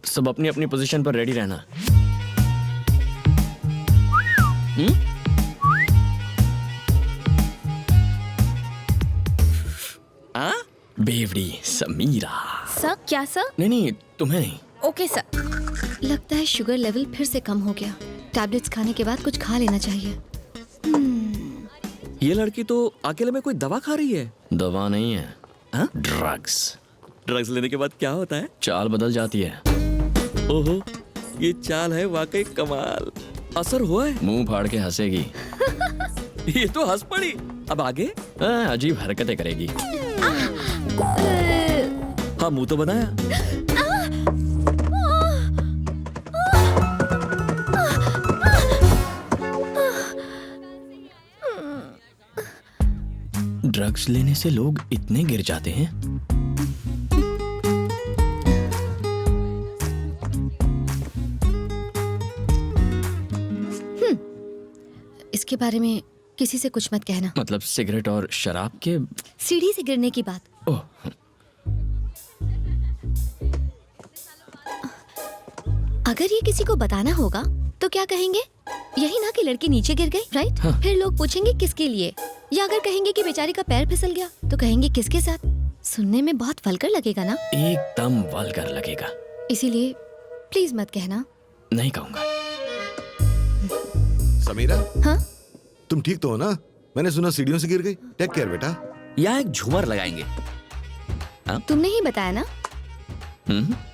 सब अपनी अपनी पोजीशन पर रेडी रहना। बेवड़ी समीरा। सर क्या सर? नहीं तुम्हें नहीं। Okay sir. लगता है शुगर लेवल फिर से कम हो गया। टैबलेट्स खाने के बाद कुछ खा लेना चाहिए। ये लड़की तो अकेले में कोई दवा खा रही है। दवा नहीं है, ड्रग्स। ड्रग्स लेने के बाद क्या होता है? चाल बदल जाती है। ओहो, ये चाल है वाकई कमाल। असर हुआ है? मुंह फाड़ के हंसेगी। ये तो हंस पड़ी। अब आगे? अजीब हरकतें करेगी। हाँ, मुंह तो बनाया। ड्रग्स लेने से लोग इतने गिर जाते हैं। इसके बारे में किसी से कुछ मत कहना। मतलब सिगरेट और शराब के? सीढ़ी से गिरने की बात। ओह, अगर ये किसी को बताना होगा तो क्या कहेंगे? यही ना कि लड़की नीचे गिर गई, राइट? हाँ। फिर लोग पूछेंगे किसके लिए, या अगर कहेंगे कि बेचारी का पैर फिसल गया तो कहेंगे किसके साथ। सुनने में बहुत वल्गर लगेगा ना? एकदम वल्गर लगेगा। इसीलिए प्लीज मत कहना। नहीं कहूंगा। समीरा, हाँ? तुम ठीक तो हो ना? मैंने सुना सीढ़ियों से गिर गई। टेक केयर बेटा। यहाँ एक झूमर लगाएंगे। तुमने ही बताया ना?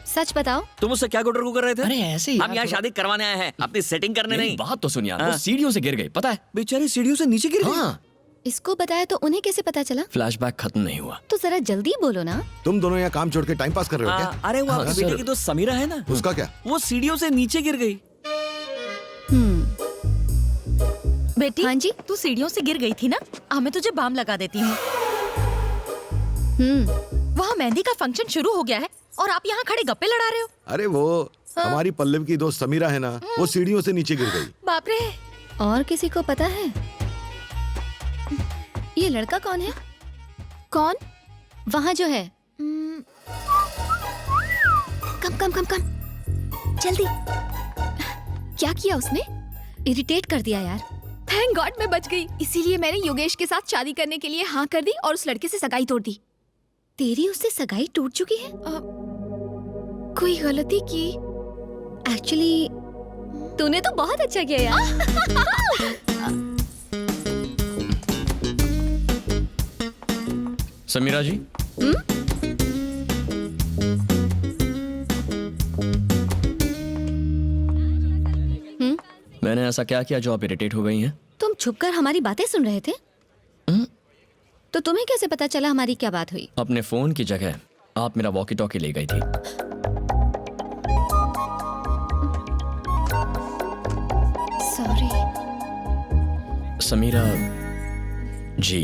सच बताओ। तुम उससे क्या गुटर कर रहे थे? अरे ऐसे ही हम यहाँ शादी करवाने आए हैं, अपनी सेटिंग करने मेरी नहीं। बात तो सुन यार, हाँ। वो सीढ़ियों से गिर गई, पता है? बेचारी सीढ़ियों से नीचे गिर गई। हाँ। इसको बताया तो उन्हें कैसे पता चला? फ्लैशबैक खत्म नहीं हुआ। तो जरा जल्दी बोलो ना। तुम दोनों यहाँ काम छोड़ के टाइम पास कर रहे हो क्या? अरे वो हाँ, आपकी सर। बेटे की दोस्त समीरा है ना, उसका क्या? वो सीढ़ियों से नीचे गिर गई। बेटी, हाँ जी? तू सीढ़ियों से गिर गई थी ना? मैं तुझे बाम लगा देती हूँ। वहाँ मेहंदी का फंक्शन शुरू हो गया है और आप यहाँ खड़े गप्पे लड़ा रहे हो। अरे वो हमारी पल्लव की दोस्त समीरा है ना, वो सीढ़ियों से नीचे गिर गई। बाप रे। और किसी को पता है? ये लड़का कौन है? कौन? वहाँ जो है। कम कम कम कम, जल्दी। क्या किया उसने? इरिटेट कर दिया यार। थैंक गॉड मैं बच गई। इसीलिए मैंने योगेश के साथ शादी करने के लिए हाँ कर दी और उस लड़के से सगाई तोड़ दी। तेरी उससे सगाई टूट चुकी है? कोई गलती की? एक्चुअली तूने तो बहुत अच्छा किया यार। समीरा जी, मैंने ऐसा क्या किया जो आप इरिटेट हो गई हैं? तुम छुपकर हमारी बातें सुन रहे थे? तो तुम्हें कैसे पता चला हमारी क्या बात हुई? अपने फोन की जगह आप मेरा वॉकी टॉकी ले गई थी। Sorry. Sameera ji,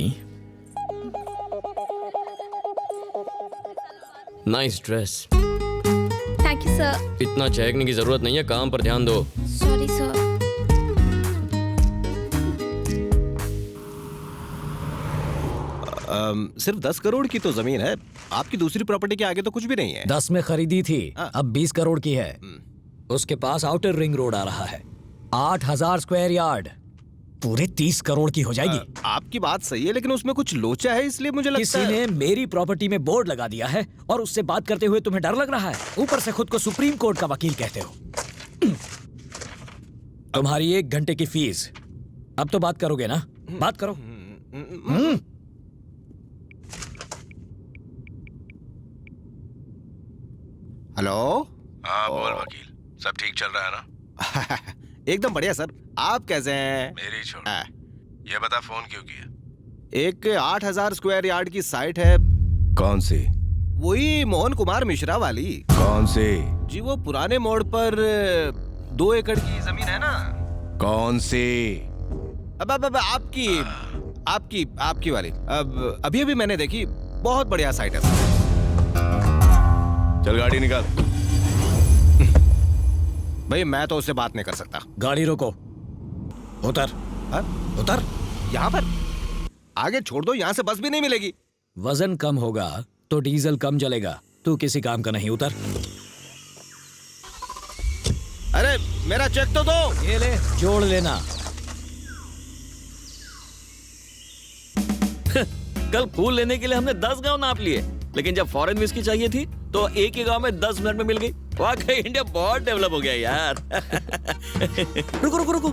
nice dress. Thank you sir. इतना चहकने की जरूरत नहीं है, काम पर ध्यान दो। Sorry sir. सिर्फ 10 करोड़ की तो जमीन है। आपकी दूसरी प्रॉपर्टी के आगे तो कुछ भी नहीं है। 10 में खरीदी थी, अब 20 करोड़ की है। उसके पास आउटर रिंग रोड आ रहा है, 8000 स्क्वायर यार्ड, पूरे 30 करोड़ की हो जाएगी। आपकी बात सही है, लेकिन उसमें कुछ लोचा है, इसलिए मुझे लगता किसी है ने मेरी प्रॉपर्टी में बोर्ड लगा दिया है और उससे बात करते हुए तुम्हें डर लग रहा है। ऊपर से खुद को सुप्रीम कोर्ट का वकील कहते हो। तुम्हारी 1 घंटे की फीस। अब तो बात करोगे ना? बात करो। हेलो। हाँ बोल वकील, सब ठीक चल रहा है ना? एकदम बढ़िया सर। आप कैसे हैं? मेरी छोड़। हाँ। ये बता फोन क्यों किया? एक 8000 स्क्वायर यार्ड की साइट है। कौन सी? वही मोहन कुमार मिश्रा वाली। कौन सी? जी वो पुराने मोड़ पर 2 एकड़ की जमीन है ना। कौन सी? अब आपकी वाली। अब अभी मैंने देखी, बहुत बढ़िया साइट है। चल गाड़ी निकाल। भाई मैं तो उससे बात नहीं कर सकता। गाड़ी रोको, उतर। हाँ? उतर। यहाँ पर आगे छोड़ दो, यहाँ से बस भी नहीं मिलेगी। वजन कम होगा तो डीजल कम जलेगा। तू किसी काम का नहीं, उतर। मेरा चेक तो दो। ये ले, जोड़ लेना। कल फूल लेने के लिए हमने 10 गांव नाप लिए, लेकिन जब फॉरेन विस्की चाहिए थी तो एक ही गांव में 10 मिनट में मिल गई। वाकई इंडिया बहुत डेवलप हो गया यार। रुको रुको रुको,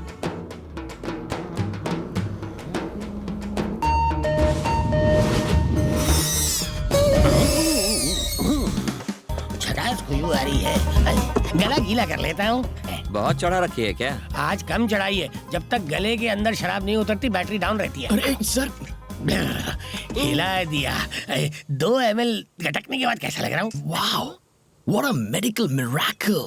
झकास खुशबू आ रही है। गला गीला कर लेता हूँ। बहुत चढ़ा रखी है क्या? आज कम चढ़ाई है, जब तक गले के अंदर शराब नहीं उतरती बैटरी डाउन रहती है। अरे सर, हिला दिया। 2 ml गटकने के बाद कैसा लग रहा हूँ? Wow, what a medical miracle.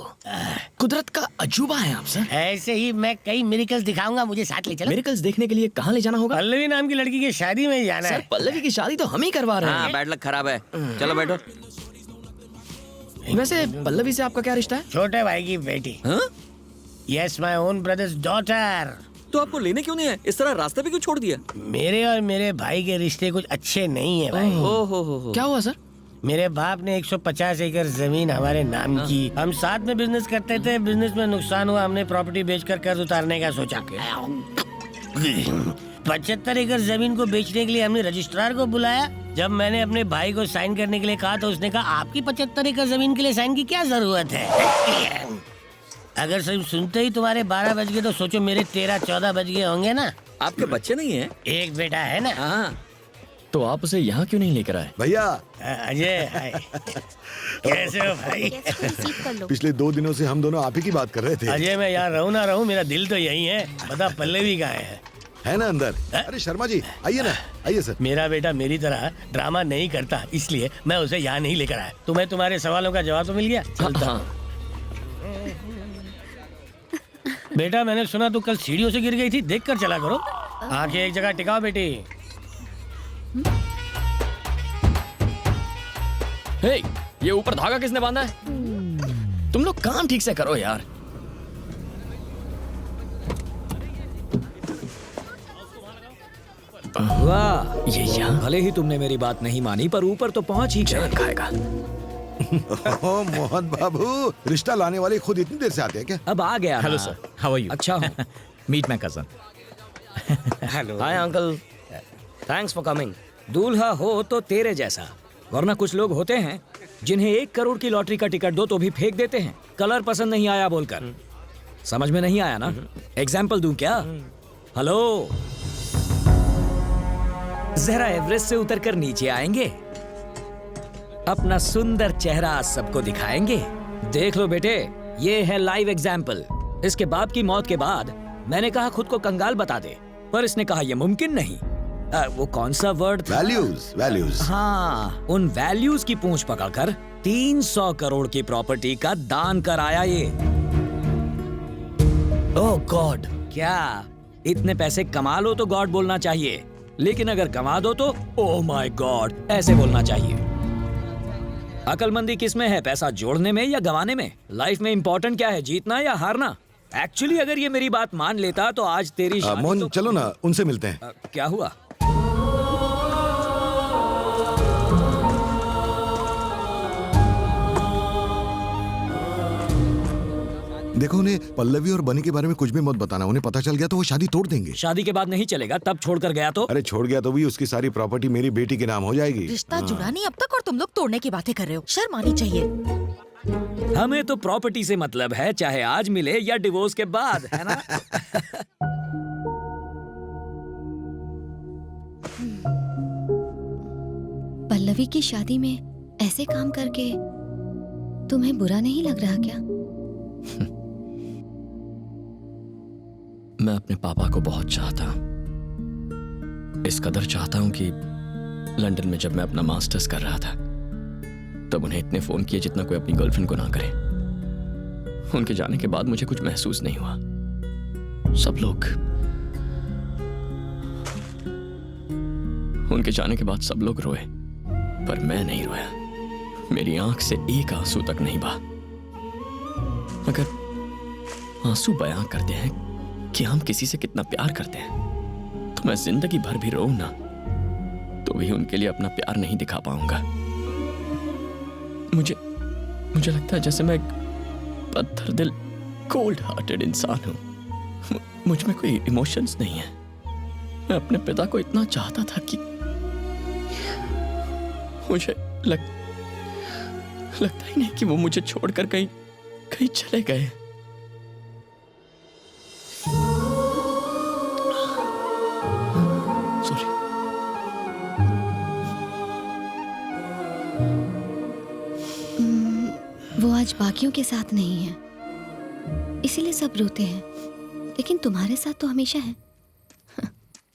कुदरत का अजूबा है आप सर। ऐसे ही मैं कई मिरेकल्स दिखाऊंगा, मुझे साथ ले चलो। मिरेकल्स देखने के लिए कहाँ ले जाना होगा? पल्लवी नाम की लड़की की शादी में जाना सर है। पल्लवी की शादी तो हम ही करवा रहे हाँ, हैं। बैड लक खराब है। चलो बैठो। वैसे पल्लवी से आपका क्या रिश्ता है? छोटे भाई की बेटी। हाँ? Yes, my own brothers daughter. तो आपको लेने क्यों नहीं है? इस तरह रास्ते पे क्यों छोड़ दिया? मेरे और मेरे भाई के रिश्ते कुछ अच्छे नहीं है भाई। ओ हो। क्या हुआ सर? मेरे बाप ने 150 एकड़ जमीन हमारे नाम की। हम साथ में बिजनेस करते थे, बिजनेस में नुकसान हुआ, हमने प्रॉपर्टी बेचकर कर्ज उतारने का सोचा। 75 एकड़ जमीन को बेचने के लिए हमने रजिस्ट्रार को बुलाया। जब मैंने अपने भाई को साइन करने के लिए कहा तो उसने कहा आपकी 75 एकड़ जमीन के लिए साइन की क्या जरूरत है? अगर सिर्फ सुनते ही तुम्हारे 12 बज गए तो सोचो मेरे 13-14 बज गए होंगे ना। आपके बच्चे नहीं है? एक बेटा है ना। हाँ। तो आप उसे यहाँ क्यों नहीं लेकर आए? भैया अजय, हाय। कैसे हो भाई? पिछले 2 दिनों से हम दोनों आप ही की बात कर रहे थे। अजय, मैं यहाँ रहूँ ना रहूँ, मेरा दिल तो यही है। बता पल्लवी कहाँ है ना अंदर? अरे शर्मा जी आइए ना, आइए सर। मेरा बेटा मेरी तरह ड्रामा नहीं करता, इसलिए मैं उसे यहाँ नहीं लेकर आया। तुम्हें तुम्हारे सवालों का जवाब तो मिल गया? हाँ। बेटा, मैंने सुना तू कल सीढ़ियों से गिर गई थी, देख कर चला करो। आंखें एक जगह टिकाओ बेटी। हे, ये ऊपर धागा किसने बांधा है? तुम लोग काम ठीक से करो यार। वाह, ये यहाँ भले ही तुमने मेरी बात नहीं मानी, पर ऊपर तो पहुंच ही गए। जान खाएगा। ओह मोहन बाबू, रिश्ता लाने वाले खुद इतनी देर से आते हैं क्या? अब आ गया। हेलो ना। Sir, how are you? अच्छा हूँ। Meet my cousin. Hello. Hi uncle, thanks for coming. दूल्हा हो तो तेरे जैसा, वरना कुछ लोग होते हैं जिन्हें 1 करोड़ की लॉटरी का टिकट दो तो भी फेंक देते हैं, कलर पसंद नहीं आया बोलकर। समझ में नहीं आया ना? एग्जाम्पल दूं क्या? हेलो, जरा एवरेस्ट से उतरकर नीचे आएंगे, अपना सुंदर चेहरा सबको दिखाएंगे। देख लो बेटे, ये है लाइव एग्जाम्पल। इसके बाप की मौत के बाद मैंने कहा खुद को कंगाल बता दे, पर इसने कहा यह मुमकिन नहीं। वो कौन सा वर्ड था? वैल्यूज। हाँ, उन वैल्यूज की पूंछ पकड़कर 300 करोड़ की प्रॉपर्टी का दान कराया ये। ओह गॉड, क्या इतने पैसे कमा लो तो गॉड बोलना चाहिए, लेकिन अगर कमा दो तो ओह माय गॉड ऐसे बोलना चाहिए। अकलमंदी किस में है, पैसा जोड़ने में या गंवाने में? लाइफ में इंपॉर्टेंट क्या है, जीतना या हारना? एक्चुअली अगर ये मेरी बात मान लेता तो आज तेरी शादी मोहन तो... चलो ना, उनसे मिलते हैं। क्या हुआ? देखो, उन्हें पल्लवी और बनी के बारे में कुछ भी मत बताना। उन्हें पता चल गया तो वो शादी तोड़ देंगे। शादी के बाद नहीं चलेगा, तब छोड़कर गया तो? अरे छोड़ गया तो भी उसकी सारी प्रॉपर्टी मेरी बेटी के नाम हो जाएगी। रिश्ता जुड़ा नहीं अब तक और तुम लोग तोड़ने की बातें कर रहे हो। शर्म आनी चाहिए। हमें तो प्रॉपर्टी से मतलब है, चाहे आज मिले या डिवोर्स के बाद, है ना? पल्लवी की शादी में ऐसे काम करके तुम्हें बुरा नहीं लग रहा क्या? मैं अपने पापा को बहुत चाहता हूं, इस कदर चाहता हूं कि लंदन में जब मैं अपना मास्टर्स कर रहा था तब उन्हें इतने फोन किए जितना कोई अपनी गर्लफ्रेंड को ना करे। उनके जाने के बाद मुझे कुछ महसूस नहीं हुआ। सब लोग, उनके जाने के बाद सब लोग रोए, पर मैं नहीं रोया। मेरी आंख से एक आंसू तक नहीं बहा। अगर आंसू बयां करते हैं कि हम किसी से कितना प्यार करते हैं, तो मैं जिंदगी भर भी रोऊं ना तो भी उनके लिए अपना प्यार नहीं दिखा पाऊंगा। मुझे लगता है जैसे मैं एक पत्थर दिल कोल्ड हार्टेड इंसान हूं। मुझ में कोई इमोशंस नहीं है। मैं अपने पिता को इतना चाहता था कि मुझे लगता ही नहीं कि वो मुझे छोड़कर कहीं चले गए। सॉरी। वो आज बाकियों के साथ नहीं है, इसीलिए सब रोते हैं, लेकिन तुम्हारे साथ तो हमेशा है,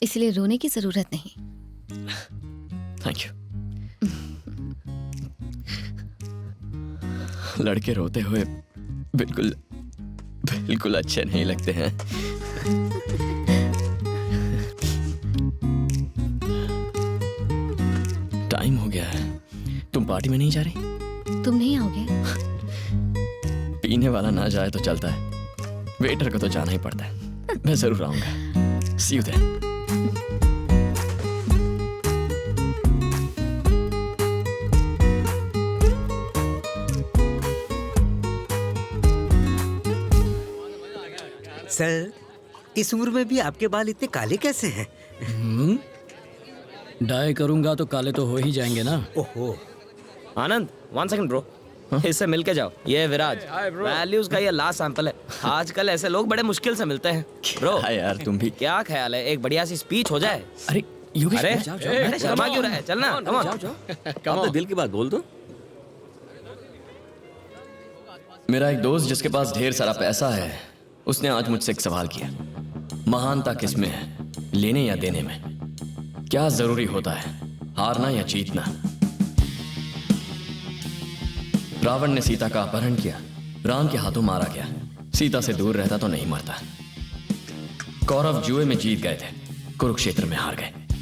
इसलिए रोने की जरूरत नहीं। Thank you. लड़के रोते हुए बिल्कुल अच्छे नहीं लगते हैं। टाइम हो गया है। तुम पार्टी में नहीं जा रही? तुम नहीं आओगे? पीने वाला ना जाए तो चलता है, वेटर को तो जाना ही पड़ता है। मैं जरूर आऊंगा। See you there. सर, इस उम्र में भी आपके बाल इतने काले कैसे हैं? डाई करूंगा तो काले तो हो ही जाएंगे ना। ओहो। आनंद, 1 सेकंड ब्रो। इससे मिल के जाओ। ये है विराज, वैल्यूज का ये लास्ट सैंपल है। आजकल ऐसे लोग बड़े मुश्किल से मिलते हैं। ब्रो यार तुम भी। क्या ख्याल है, एक बढ़िया सी स्पीच हो जाए? अरे योगेश, अरे जाओ, अरे शर्मा क्यों रहा है? चलना, come on। अपने दिल की बात बोल दो। मेरा एक दोस्त जिसके पास ढेर सारा पैसा है, उसने आज मुझसे एक सवाल किया। महानता किसमें है, लेने या देने में? क्या जरूरी होता है, हारना या जीतना? रावण ने सीता का अपहरण किया, राम के हाथों मारा गया। सीता से दूर रहता तो नहीं मरता। कौरव जुए में जीत गए थे, कुरुक्षेत्र में हार गए।